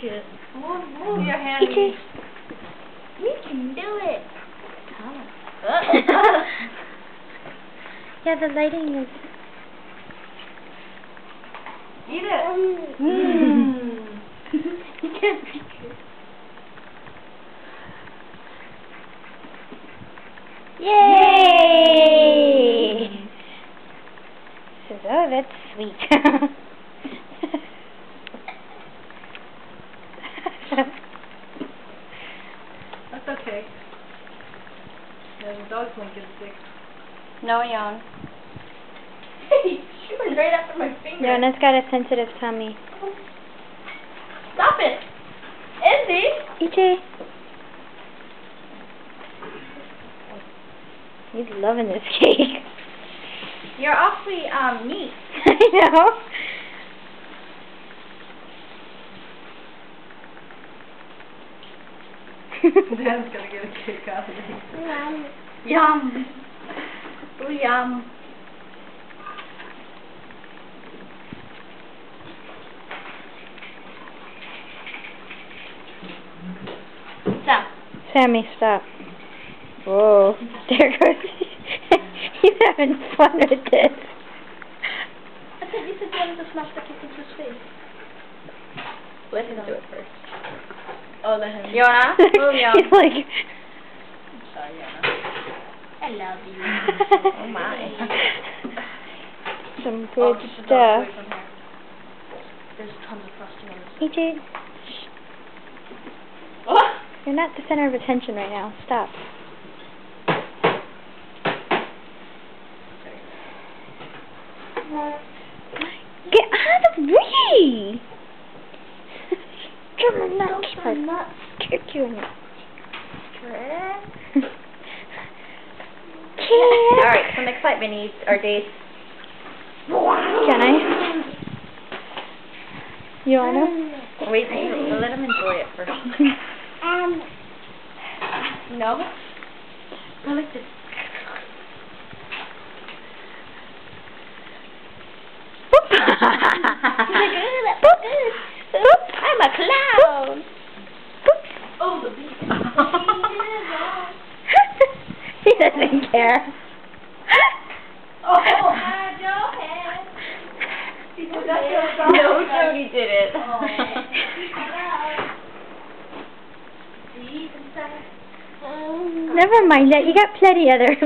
Shit. Move your hand. EJ. You can do it. Yeah, the lighting is... Eat it. You can't be good. Yay! Says, oh, that's sweet. That's okay. Yeah, the dogs won't get sick. No, yawn. Hey, she went right after my finger. Yona's got a sensitive tummy. Stop it! Izzy! EJ. He's loving this cake. You're awfully, neat. I know. Dan's gonna get a kick out of it. Yum. Oh, yum. Stop. Sammy, stop. Whoa. There goes. He's having fun with this. I thought you said you wanted to smash the cake into his face. Let him do it first. Oh, let him. Yona? Oh, yeah. He's like... Sorry, Yana. I love you. Oh my. Some Oh, good keep the dog stuff. away from here. There's tons of frosting on this. EJ, Oh! you're not the center of attention right now. Stop. Get out of the way! Come on, nuts. I'm not. Kick you in the... Alright, some excitement needs our days. Can I? You wanna? Wait, let him enjoy it first. No? Go like this. I'm a clown. Oh, the bee. He doesn't care. Oh, hide your head. No, Jody did it. Never mind that. You got plenty other.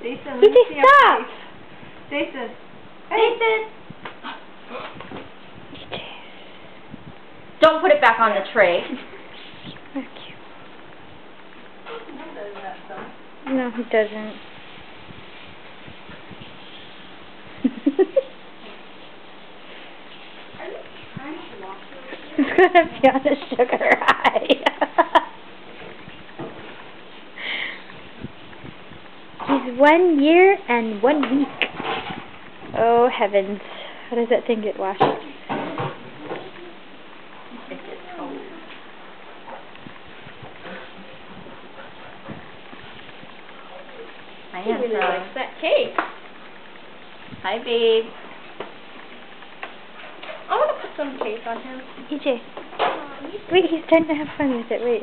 Jason, let EJ, me see your stop! face. Jason. Jason. Don't put it back on the tray. No, he doesn't. It's gonna be on the sugar high. He's 1 year and 1 week. Oh heavens. How does that thing get washed? He uh, really likes that cake. Hi, babe. I want to put some cake on him. EJ. Wait, he's trying to have fun with it. Wait.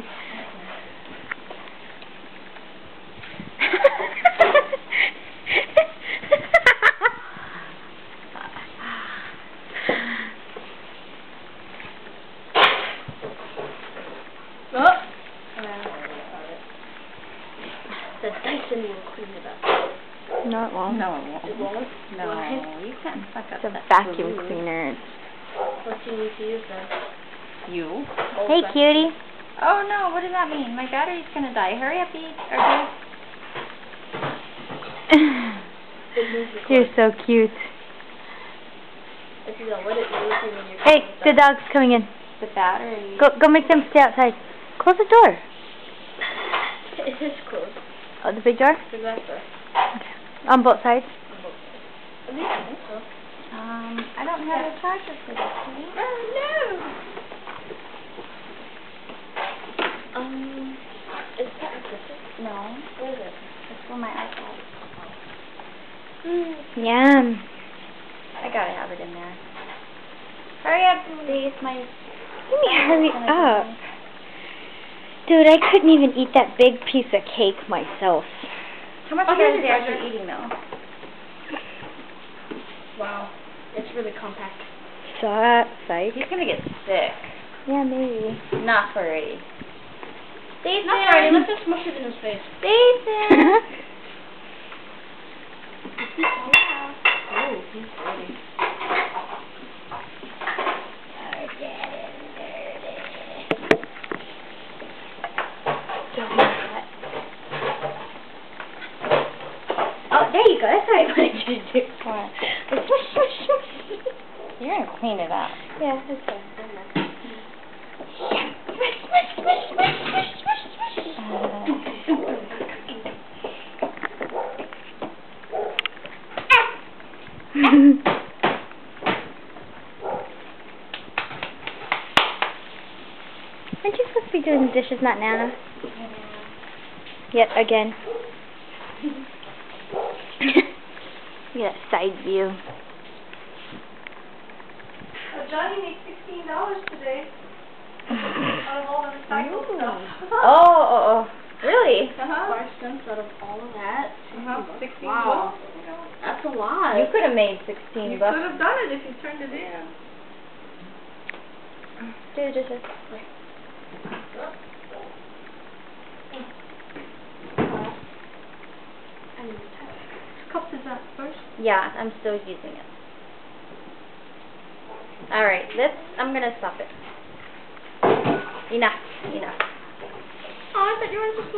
Oh. The Dyson will clean it up. No, it won't. No, it won't. It won't? No, Why? you can't fuck up It's a that vacuum glue. cleaner. What do you need to use then? You? Hey, cutie. Oh no, what does that mean? My battery's gonna die. Hurry up, You're so cute. If you don't let it move when you're Hey, the dog's coming in. The battery. Go make them stay outside. Close the door. It is closed. Oh, the big door? The back door. On both sides? At least I think so. I don't have a charger for this, do you? Oh, no! Is that a different? No. What is it? It's for my iPad. Yum. I gotta have it in there. Hurry up, please. My. Let me hurry up. Dude, I couldn't even eat that big piece of cake myself. How much here's is he your actually treasure. eating though? Wow. It's really compact. Psych. He's gonna get sick. Yeah, maybe. Not already. Dathan! Not sorry, let's just smush it in his face. Dathan! Oh, he's ready. Oh, there you go. That's what I wanted you to do. What? Smush, smush, smush. You're gonna clean it up. Yeah, that's fine. Smush, smush, smush, smush, smush, smush, smush. Aren't you supposed to be doing the dishes, not Nana? Yet again. Look at that side view. Johnny made $16 today. Out of all the recycled stuff. Oh. Really? Uh-huh. 5 cents out of all of that. Uh-huh. 16 Wow. bucks. That's a lot. You could have made You 16 could bucks. have done it if you turned it in. Do the dishes. Cups is that first? Yeah, I'm still using it. Alright, I'm gonna stop it. Enough. Oh, I thought you were supposed to